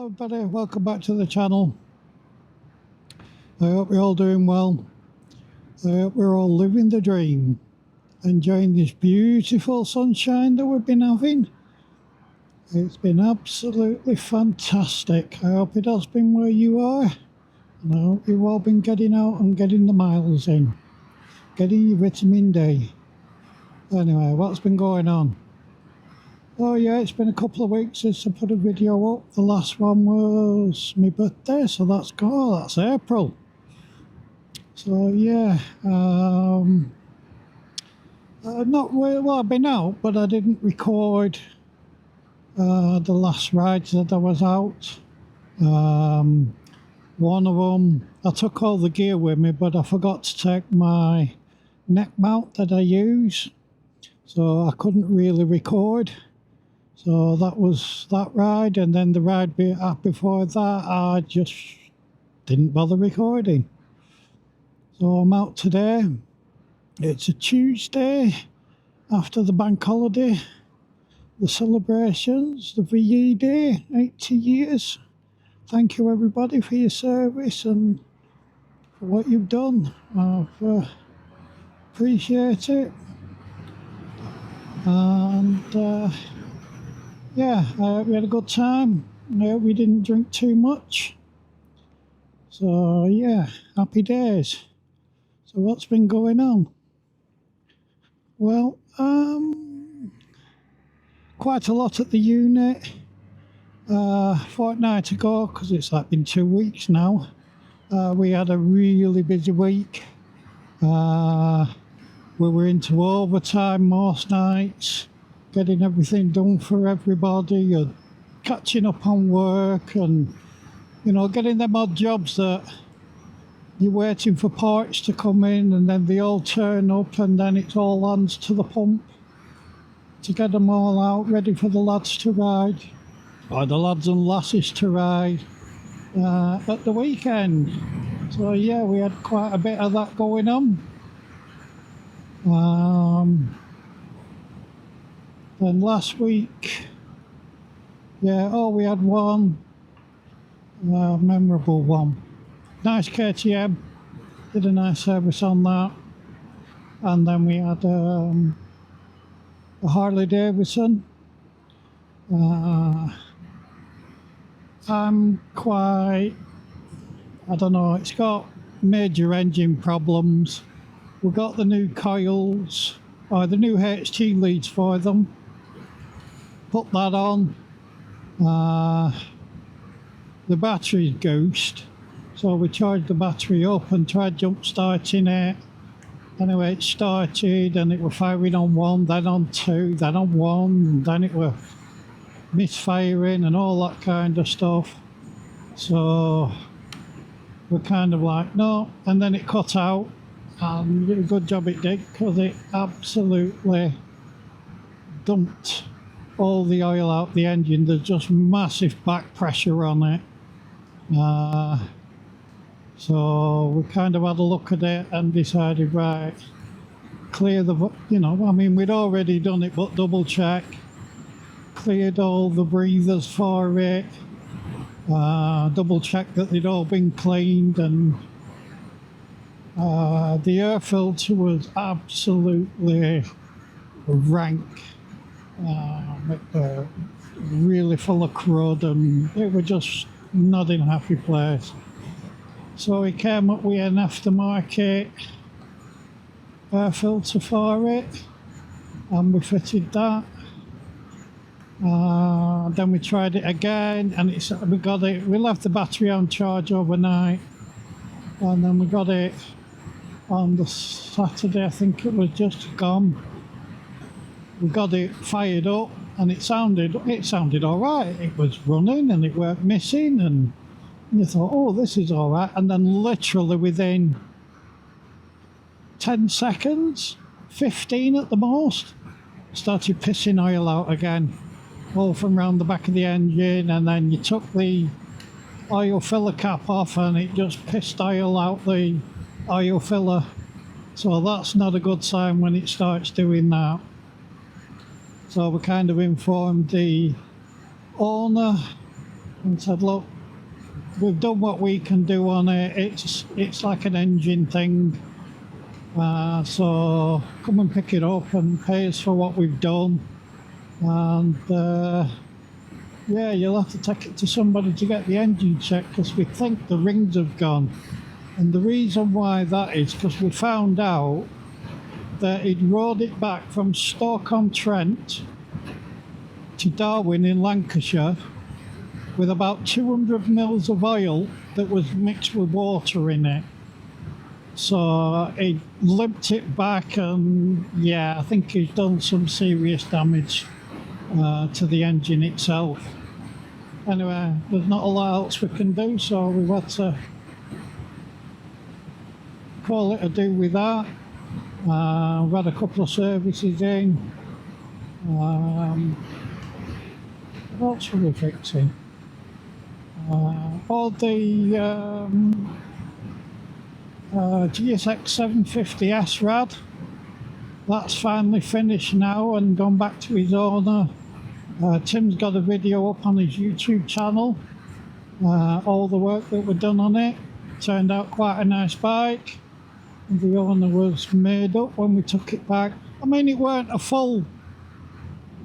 Hello everybody, welcome back to the channel. I hope you're all doing well. I hope we're all living the dream, enjoying this beautiful sunshine that we've been having. It's been absolutely fantastic. I hope it has been where you are, and I hope you've all been getting out and getting the miles in, getting your vitamin D. Anyway, what's been going on? Oh yeah, it's been a couple of weeks since I put a video up. The last one was my birthday, so that's April. So yeah, not really, well, I've been out, but I didn't record the last rides that I was out. One of them, I took all the gear with me, but I forgot to take my neck mount that I use, so I couldn't really record. So that was that ride, and then the ride before that, I just didn't bother recording. So I'm out today. It's a Tuesday after the bank holiday, the celebrations, the VE Day, 80 years. Thank you everybody for your service and for what you've done. I've appreciate it. And yeah, we had a good time. We didn't drink too much. So yeah, happy days. So what's been going on? Well, quite a lot at the unit. Fortnight ago, because it's like been 2 weeks now, we had a really busy week. We were into overtime most nights, getting everything done for everybody and catching up on work, and you know, getting them odd jobs that you're waiting for parts to come in and then they all turn up, and then it's all hands to the pump to get them all out ready for the lads to ride, or the lads and lasses to ride at the weekend. So yeah, we had quite a bit of that going on. Then last week, yeah, we had one memorable one. Nice KTM, did a nice service on that. And then we had a Harley Davidson. I'm quite, I don't know, it's got major engine problems. We got the new coils, or the new HT leads for them. Put that on. The battery's goosed, so we charged the battery up and tried jump starting it. Anyway, it started and it was firing on one, then on two, then on one, and then it was misfiring and all that kind of stuff. So we're kind of like, no, and then it cut out, and a good job it did, because it absolutely dumped all the oil out the engine. There's just massive back pressure on it. So we kind of had a look at it and decided, right, clear the, you know, I mean, we'd already done it, but double check, cleared all the breathers for it, double check that they'd all been cleaned, and the air filter was absolutely rank. Really full of crud, and it was just not in a happy place. So we came up with an aftermarket air filter for it, and we fitted that. Then we tried it again, and we left the battery on charge overnight, and then we got it on the Saturday, I think it was just gone. We got it fired up, and it sounded all right. It was running and it weren't missing, and you thought, oh, this is all right. And then literally within 10 seconds, 15 at the most, started pissing oil out again, all from round the back of the engine. And then you took the oil filler cap off and it just pissed oil out the oil filler. So that's not a good sign when it starts doing that. So we kind of informed the owner and said, look, we've done what we can do on it. It's like an engine thing. So come and pick it up and pay us for what we've done. And yeah, you'll have to take it to somebody to get the engine checked because we think the rings have gone. And the reason why that is because we found out that he'd rode it back from Stoke-on-Trent to Darwin in Lancashire with about 200 mils of oil that was mixed with water in it. So he limped it back, and yeah, I think he's done some serious damage to the engine itself. Anyway, there's not a lot else we can do, so we've had to call it a do with that. We've had a couple of services in. What else were we fixing? All the GSX 750S rad, that's finally finished now and gone back to his owner. Tim's got a video up on his YouTube channel, all the work that was done on it. Turned out quite a nice bike, and the owner was made up when we took it back. I mean, it weren't a full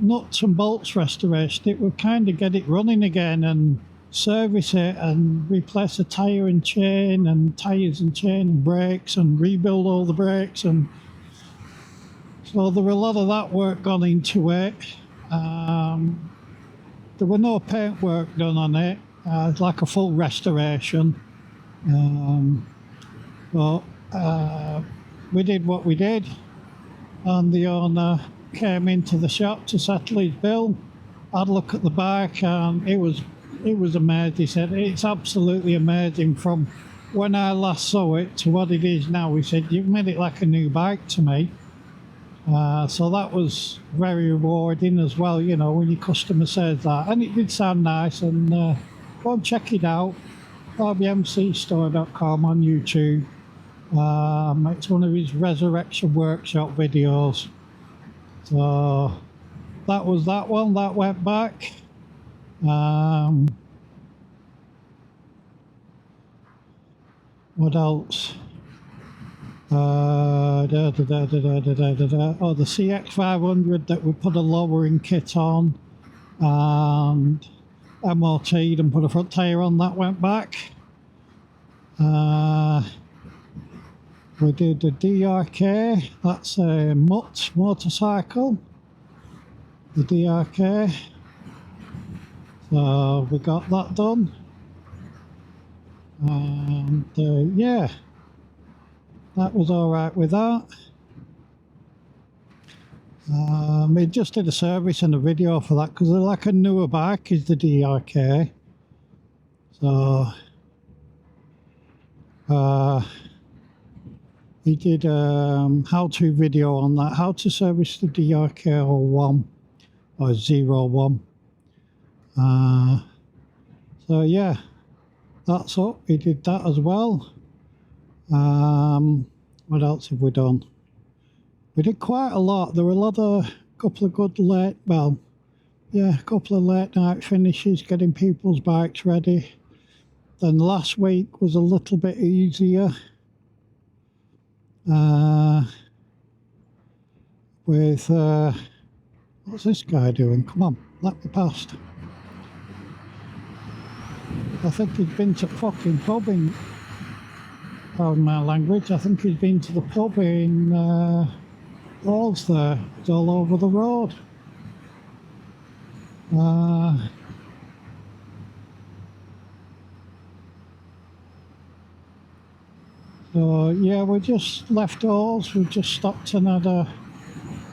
nuts and bolts restoration, it would kind of get it running again and service it and replace a tyre and chain and tyres and chain and brakes and rebuild all the brakes, and so there were a lot of that work gone into it. There were no paint work done on it. It's like a full restoration, but we did what we did, and the owner came into the shop to settle his bill, had a look at the bike, and it was amazing. He said, it's absolutely amazing from when I last saw it to what it is now. He said, you've made it like a new bike to me. So that was very rewarding as well, you know, when your customer says that. And it did sound nice, and go and check it out, rbmcstore.com on YouTube. It's one of his Resurrection Workshop videos. So that was that one, that went back. What else? Oh, the CX500 that we put a lowering kit on and MOT'd and put a front tyre on, that went back. We did the DRK, that's a Mutt motorcycle, the DRK. So we got that done. And yeah, that was alright with that. We just did a service and a video for that because they're like a newer bike, is the DRK. So he did how-to video on that, how to service the DRK 01 or 01. So yeah, that's up. He did that as well. What else have we done? We did quite a lot. There were a couple of good late night finishes, getting people's bikes ready. Then last week was a little bit easier. With what's this guy doing? Come on, let me past. I think he's been to fucking pub in, pardon my language, I think he's been to the pub in Halls there. It's all over the road. So yeah, we just left Halls, we just stopped and had a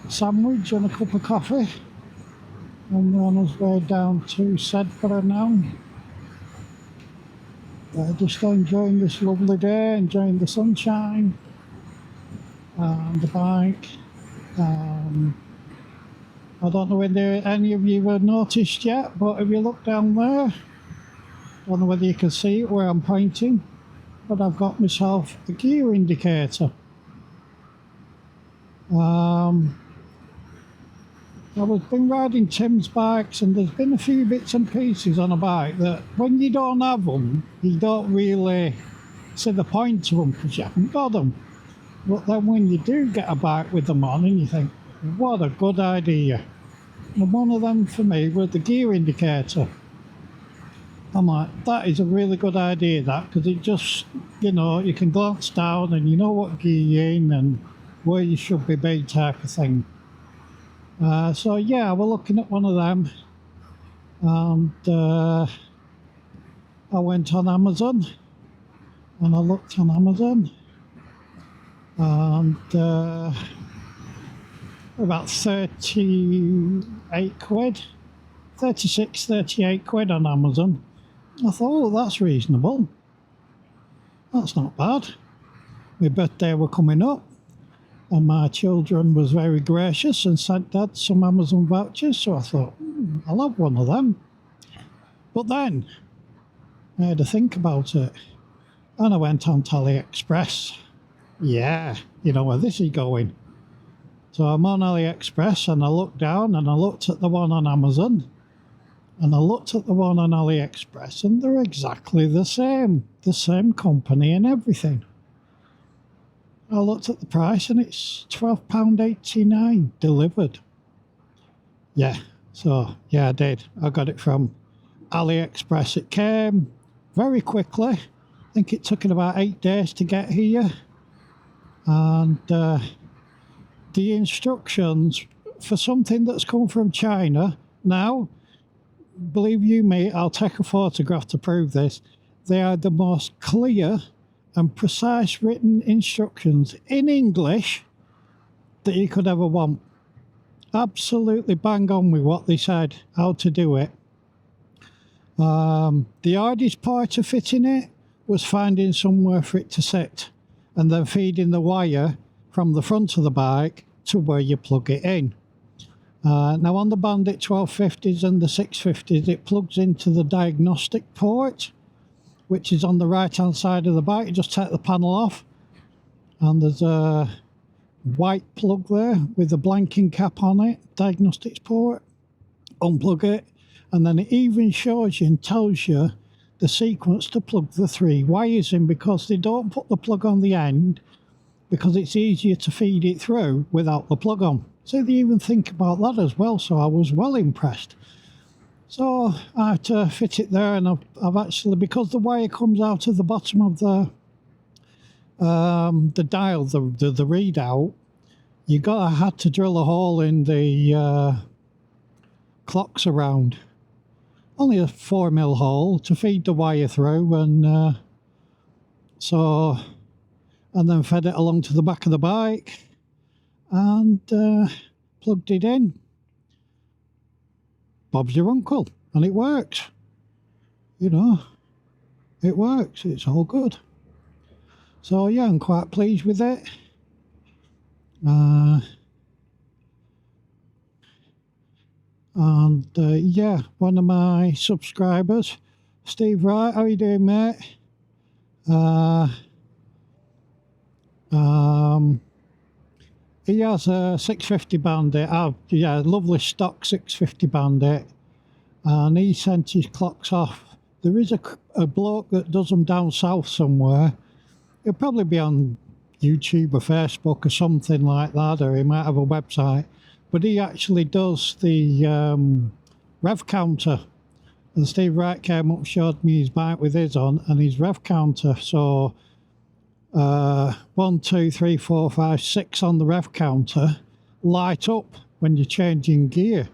sandwich and a cup of coffee, and we're on our way down to Sedbergh now. Just enjoying this lovely day, enjoying the sunshine and the bike. I don't know whether any of you have noticed yet, but if you look down there, I don't know whether you can see it where I'm pointing, but I've got myself a gear indicator. I've been riding Tim's bikes, and there's been a few bits and pieces on a bike that when you don't have them, you don't really see the point of them because you haven't got them. But then when you do get a bike with them on, and you think, what a good idea. And one of them for me was the gear indicator. I'm like, that is a really good idea, that, because it just, you know, you can glance down and you know what gear you're in and where you should be type of thing. So yeah, we're looking at one of them, and I went on Amazon and I looked on Amazon, and about 38 quid, 36, 38 quid on Amazon. I thought, oh, that's reasonable. That's not bad. My birthday were coming up, and my children was very gracious and sent Dad some Amazon vouchers, so I thought, I'll have one of them. But then I had to think about it, and I went on AliExpress. Yeah, you know where this is going. So I'm on AliExpress, and I looked down and I looked at the one on Amazon, and I looked at the one on AliExpress, and they're exactly the same company and everything. I looked at the price and it's £12.89 delivered. Yeah, so yeah, I did. I got it from AliExpress. It came very quickly. I think it took it about 8 days to get here. And the instructions for something that's come from China, now, believe you me, I'll take a photograph to prove this. They are the most clear and precise written instructions in English that you could ever want. Absolutely bang on with what they said, how to do it. The hardest part of fitting it was finding somewhere for it to sit and then feeding the wire from the front of the bike to where you plug it in. Now on the Bandit 1250s and the 650s, it plugs into the diagnostic port, which is on the right hand side of the bike. You just take the panel off, and there's a white plug there with a blanking cap on it, diagnostics port. Unplug it, and then it even shows you and tells you the sequence to plug the 3 wires in, because they don't put the plug on the end because it's easier to feed it through without the plug on. So they even think about that as well, so I was well impressed. So I had to fit it there, and I've actually, because the wire comes out of the bottom of the dial, the readout, I had to drill a hole in the clocks around. Only a 4mm hole to feed the wire through, and then fed it along to the back of the bike, and plugged it in. Bob's your uncle, and it works. You know, it works. It's all good. So yeah, I'm quite pleased with it. Yeah, one of my subscribers, Steve Wright, how you doing, mate? He has a 650 Bandit. Yeah, lovely stock 650 Bandit, and he sent his clocks off. There is a bloke that does them down south somewhere. He'll probably be on YouTube or Facebook or something like that, or he might have a website. But he actually does the rev counter. And Steve Wright came up, showed me his bike with his on, and his rev counter. So 1, 2, 3, 4, 5, 6 on the rev counter light up when you're changing gear.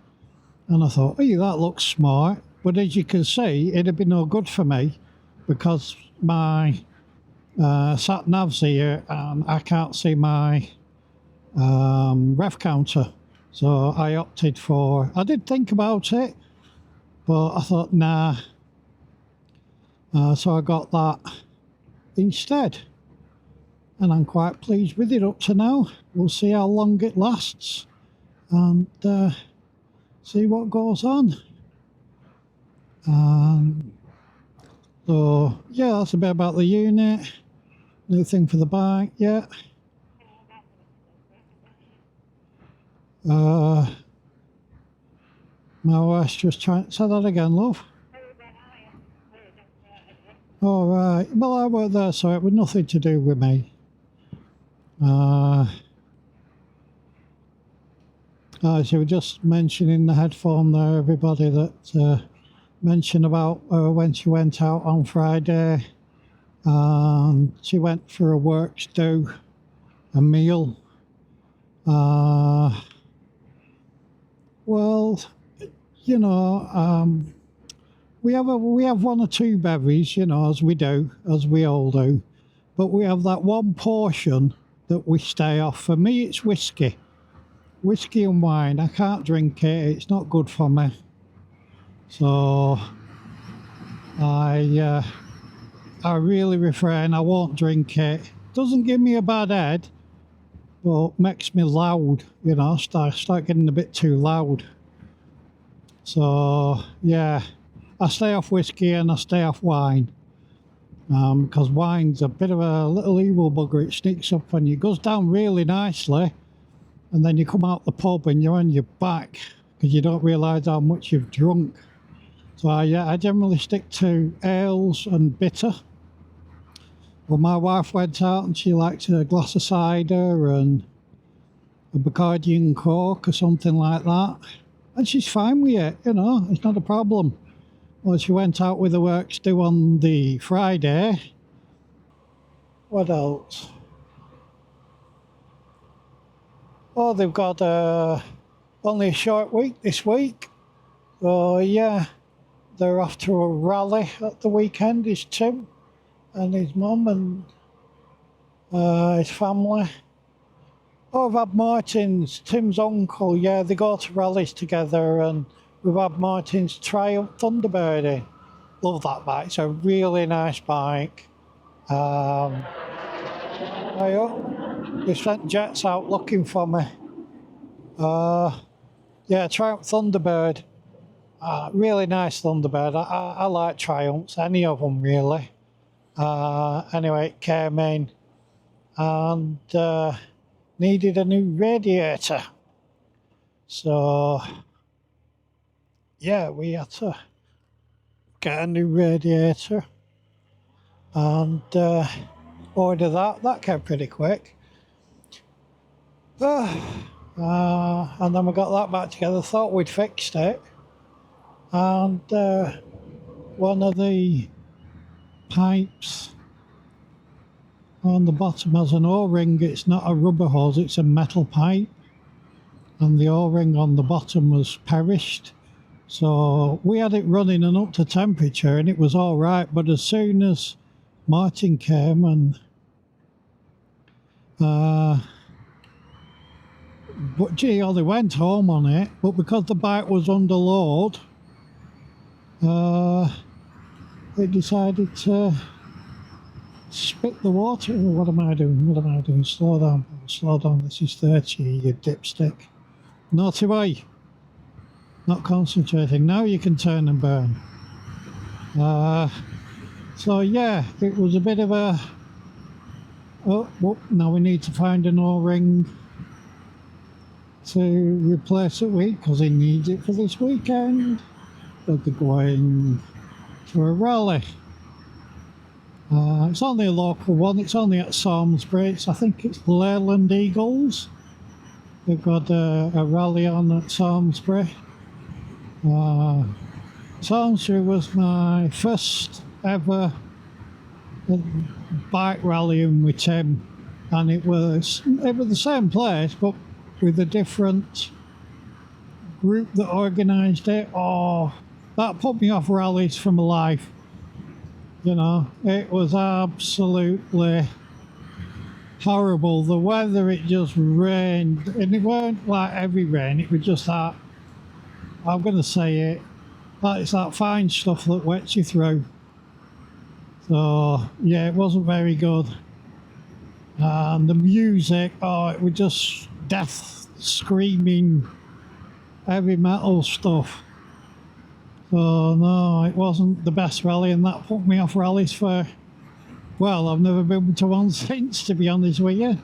And I thought, hey, that looks smart. But as you can see, it'd be no good for me because my sat nav's here and I can't see my rev counter. So I opted for, I did think about it, but I thought, nah. So I got that instead. And I'm quite pleased with it up to now. We'll see how long it lasts and see what goes on. So yeah, that's a bit about the unit. New thing for the bike, yeah. My wife's just trying to say that again, love. All right. Well, I weren't there, so it was nothing to do with me. She was just mentioning the headphone there, everybody, that mentioned about when she went out on Friday. She went for a works do, a meal. Well, you know, we have one or two bevies, you know, as we do, as we all do. But we have that one portion that we stay off. For me, it's whiskey and wine. I can't drink it. It's not good for me. So I really refrain. I won't drink it. Doesn't give me a bad head, but makes me loud. You know, start getting a bit too loud. So yeah, I stay off whiskey and I stay off wine. Because wine's a bit of a little evil bugger. It sneaks up on you. It goes down really nicely, and then you come out the pub and you're on your back because you don't realise how much you've drunk. So I generally stick to ales and bitter. Well, my wife went out and she liked a glass of cider and a Bacardi and Coke or something like that. And she's fine with it, you know, it's not a problem. Well, she went out with the works do on the Friday. What else? Oh, they've got only a short week this week. So yeah, they're off to a rally at the weekend. His Tim and his mum and his family. Oh, I've had Martin's, Tim's uncle. Yeah, they go to rallies together, and we've had Martin's Triumph Thunderbird. Love that bike. It's a really nice bike. They sent jets out looking for me. Yeah, Triumph Thunderbird. Really nice Thunderbird. I like Triumphs, any of them really. Anyway, it came in and needed a new radiator. So yeah, we had to get a new radiator and order that. That came pretty quick. And then we got that back together. Thought we'd fixed it. And one of the pipes on the bottom has an O-ring. It's not a rubber hose, it's a metal pipe. And the O-ring on the bottom was perished. So we had it running and up to temperature and it was all right. But as soon as Martin came and but gee, they went home on it, but because the bike was under load, they decided to spit the water. What am I doing? Slow down, this is 30, you dipstick. Naughty boy. Not concentrating. Now you can turn and burn. So yeah, it was a bit of a now we need to find an O-ring to replace it with because he needs it for this weekend. But they're going to a rally. It's only a local one. It's only at Samlesbury. I think it's Leyland Eagles. They've got a rally on at Samlesbury. Samlesbury was my first ever bike rallying with Tim, and it was the same place but with a different group that organised it. Oh, that put me off rallies for my life. You know, it was absolutely horrible. The weather, it just rained, and it weren't like heavy rain, it was just that, I'm going to say it, it's that fine stuff that wets you through. So yeah, it wasn't very good. And the music, it was just death screaming heavy metal stuff. So no, it wasn't the best rally, and that put me off rallies for, well, I've never been to one since, to be honest with you.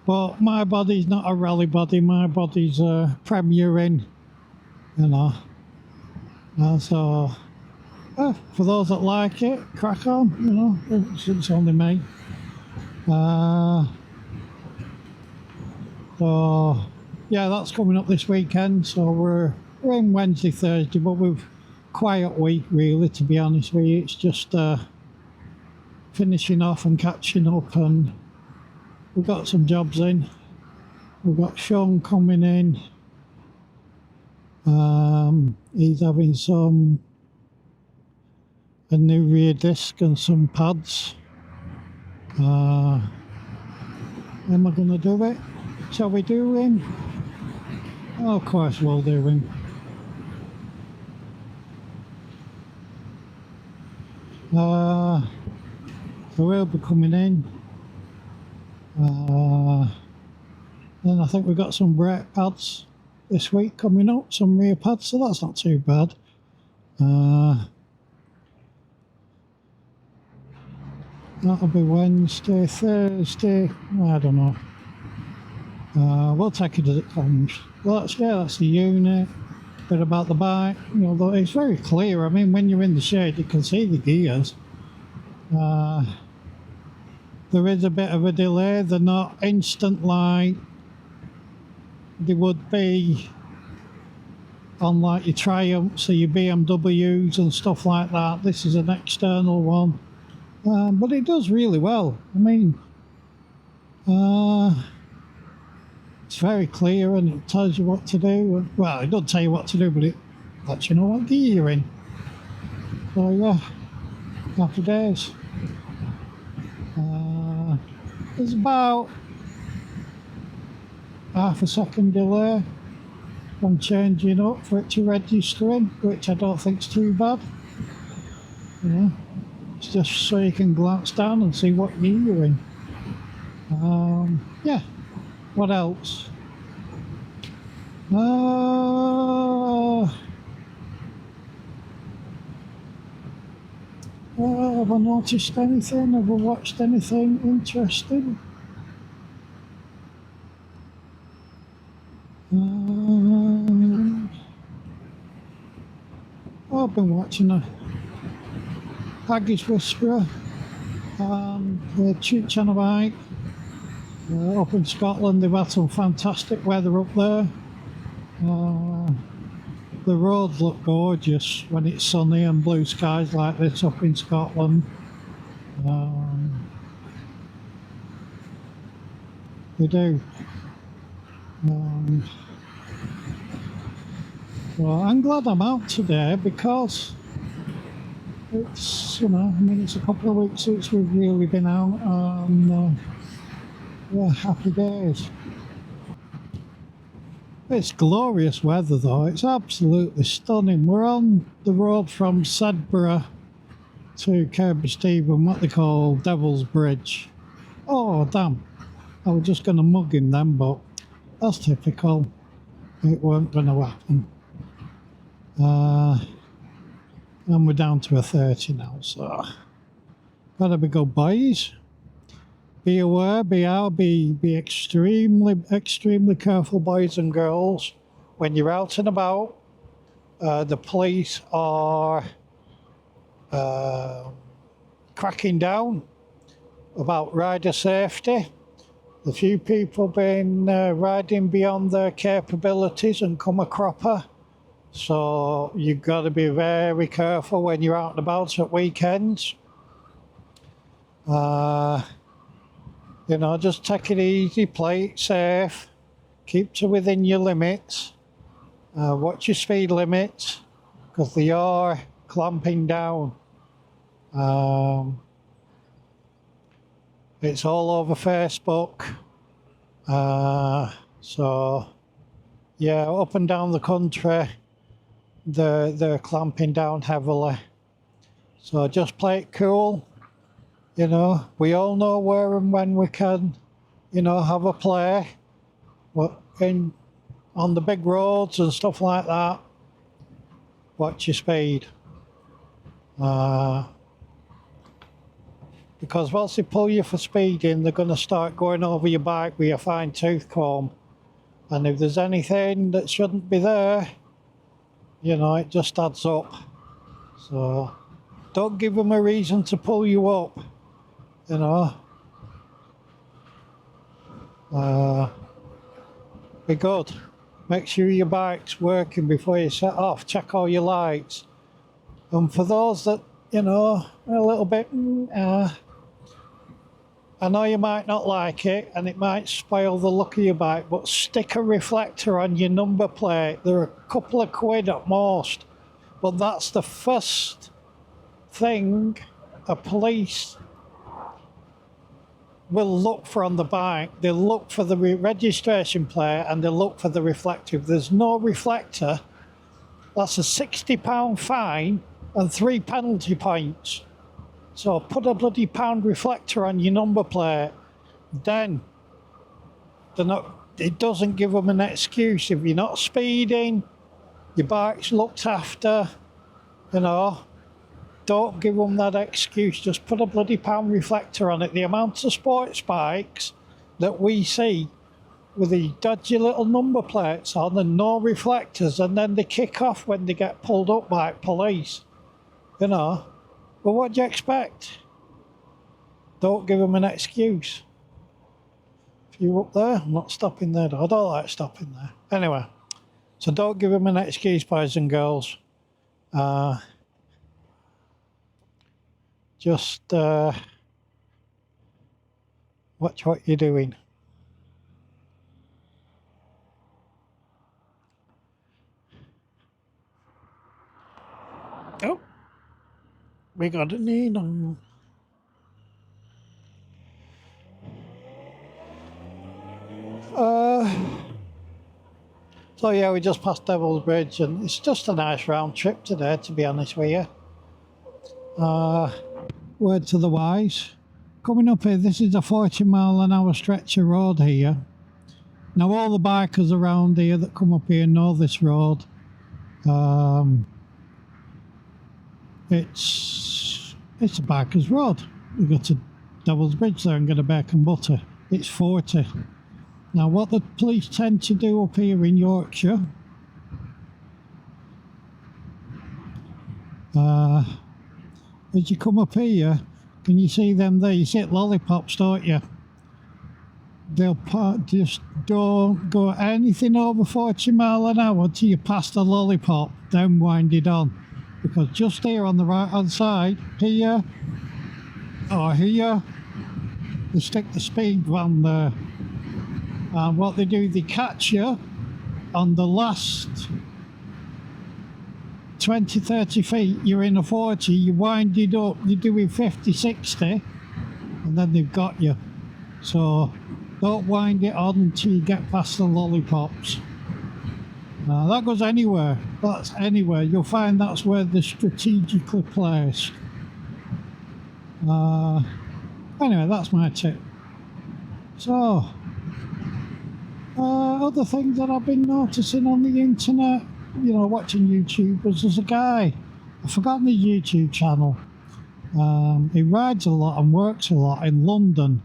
But my body's not a rally body, my body's a Premier Inn, you know. So for those that like it, crack on, you know, it's only me. So yeah, that's coming up this weekend. So we're in Wednesday, Thursday, but we've quiet week really, to be honest with you. It's just finishing off and catching up, and we've got some jobs in. We've got Sean coming in. He's having a new rear disc and some pads. Am I going to do it? Shall we do him? Oh, of course we'll do him. So he'll be coming in. Then I think we've got some brake pads this week coming up, some rear pads, so that's not too bad. That'll be Wednesday, Thursday, I don't know. We'll take it as it comes. Well, that's the unit. Bit about the bike, you know, though it's very clear. I mean, when you're in the shade, you can see the gears. There is a bit of a delay. They're not instant like they would be on like your Triumphs or your BMWs and stuff like that. This is an external one, but it does really well. I mean, it's very clear and it tells you what to do. Well, it doesn't tell you what to do, but it lets you know what gear you're in. So yeah, happy days. There's about half a second delay from changing up for it to registering, which I don't think's too bad. Yeah, it's just so you can glance down and see what gear you're in. Yeah, what else? Have I noticed anything? Have I watched anything interesting? I've been watching a Haggis Whisperer and Chooch on a bike. Up in Scotland, they've had some fantastic weather up there. The roads look gorgeous when it's sunny and blue skies like this up in Scotland. They do. Well, I'm glad I'm out today because it's, you know, I mean, it's a couple of weeks since we've really been out, and yeah, happy days. It's glorious weather though, it's absolutely stunning. We're on the road from Sedbergh to Kirby Stephen, what they call Devil's Bridge. Oh damn, I was just going to mug him then, but that's typical. It weren't going to happen. And we're down to a 30 now, so gotta be good boys. Be aware, be extremely careful, boys and girls, when you're out and about. The police are cracking down about rider safety. A few people been riding beyond their capabilities and come a cropper. So you've got to be very careful when you're out and about at weekends. You know, just take it easy, play it safe, keep to within your limits, watch your speed limits, because they are clamping down. It's all over Facebook, so yeah, up and down the country, they're clamping down heavily. So just play it cool. You know, we all know where and when we can, you know, have a play. On the big roads and stuff like that, watch your speed. Because once they pull you for speeding, they're going to start going over your bike with your fine tooth comb. And if there's anything that shouldn't be there, You know, it just adds up. So don't give them a reason to pull you up. You know, be good. Make sure your bike's working before you set off. Check all your lights. And for those that, you know, are a little bit, I know you might not like it and it might spoil the look of your bike, but stick a reflector on your number plate. They're a couple of quid at most, but that's the first thing a police will look for on the bike. They'll look for the registration plate and they'll look for the reflector. If there's no reflector, that's a £60 fine and 3 penalty points. So put a bloody pound reflector on your number plate. Then it doesn't give them an excuse. If you're not speeding, your bike's looked after, you know, don't give them that excuse. Just put a bloody pound reflector on it. The amount of sports bikes that we see with these dodgy little number plates on and no reflectors, and then they kick off when they get pulled up by police, you know. But what do you expect? Don't give them an excuse. If you're up there, I'm not stopping there. I don't like stopping there. Anyway, so don't give them an excuse, boys and girls. Just watch what you're doing. Oh, we got a need on. So yeah, we just passed Devil's Bridge, and it's just a nice round trip today, to be honest with you. Word to the wise. Coming up here, this is a 40-mile-an-hour stretch of road here. Now all the bikers around here that come up here know this road. It's a biker's road. We go to Devil's Bridge there and get a bacon butter. It's 40. Now what the police tend to do up here in Yorkshire, as you come up here, can you see them there? You see it lollipops, don't you? They'll just don't go anything over 40 mile an hour till you pass the lollipop, then wind it on. Because just here on the right hand side, here or here, they stick the speed van there. And what they do, they catch you on the last 20-30 feet, you're in a 40, you wind it up, you're doing 50-60, and then they've got you. So don't wind it on until you get past the lollipops. That goes anywhere. That's anywhere. You'll find that's where they're strategically placed. Anyway, that's my tip. So, other things that I've been noticing on the internet, you know, watching YouTubers, there's a guy, I've forgotten his YouTube channel. He rides a lot and works a lot in London.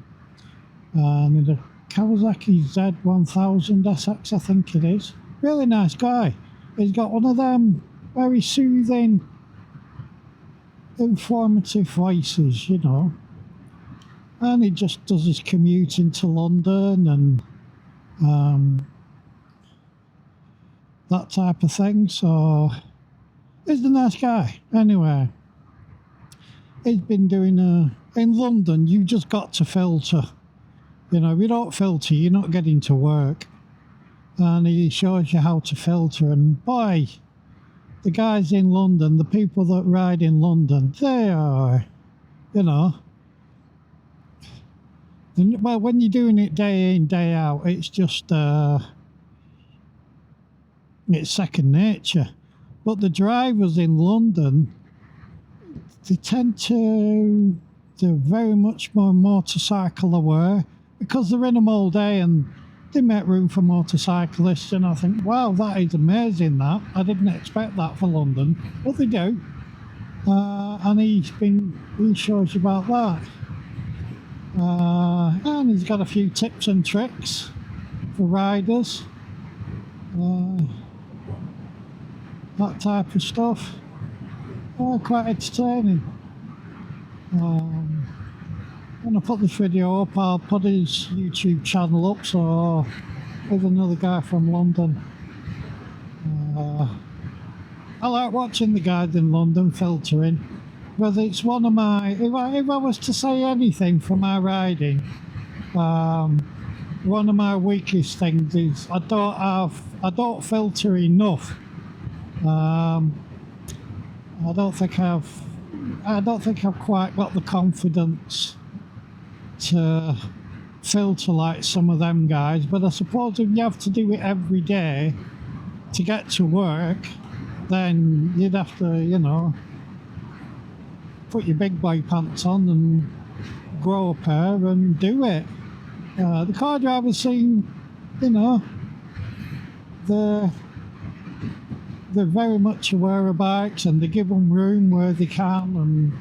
In a Kawasaki Z1000 SX, I think it is. Really nice guy. He's got one of them very soothing, informative voices, you know. And he just does his commute into London and that type of thing. So he's a nice guy. Anyway, he's been doing in London, you've just got to filter. You know, if you don't filter, you're not getting to work. And he shows you how to filter. And boy, the guys in London, the people that ride in London, they are, you know, well, when you're doing it day in, day out, it's just, it's second nature. But the drivers in London, they tend to, they're very much more motorcycle aware because they're in them all day and they make room for motorcyclists. And I think, wow, that is amazing that. I didn't expect that for London, but they do. And he shows you about that. And he's got a few tips and tricks for riders. that type of stuff. Quite entertaining. When I put this video up, I'll put his YouTube channel up, so with another guy from London. I like watching the guys in London filtering, but it's one of my, if I was to say anything for my riding, one of my weakest things is I don't filter enough. I don't think I've quite got the confidence to filter like some of them guys, but I suppose if you have to do it every day to get to work, then you'd have to, you know, put your big boy pants on and grow a pair and do it. The car drivers seem, you know, they're very much aware of bikes and they give them room where they can, and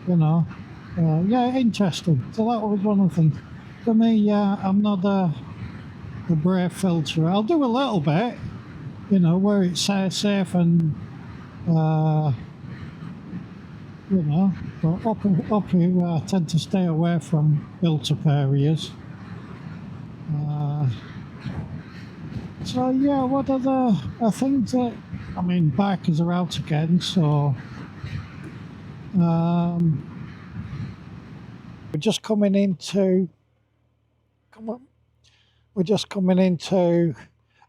you know, yeah, interesting. So that was one of the things. For me, yeah, I'm not a brake filterer. I'll do a little bit, you know, where it's safe and you know, but up here I tend to stay away from built-up areas. So yeah, what are the things that, I mean, bikers are out again, so we're just coming into, we're just coming into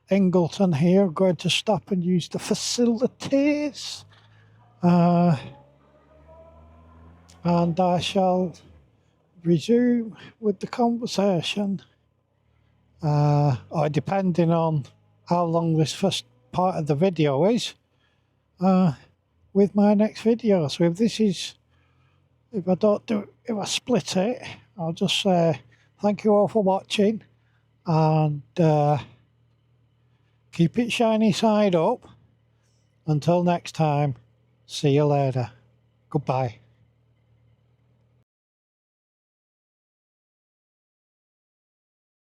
Ingleton here, going to stop and use the facilities, and I shall resume with the conversation, or depending on how long this first part of the video is, with my next video. So if I split it, I'll just say thank you all for watching, and keep it shiny side up. Until next time, see you later. Goodbye.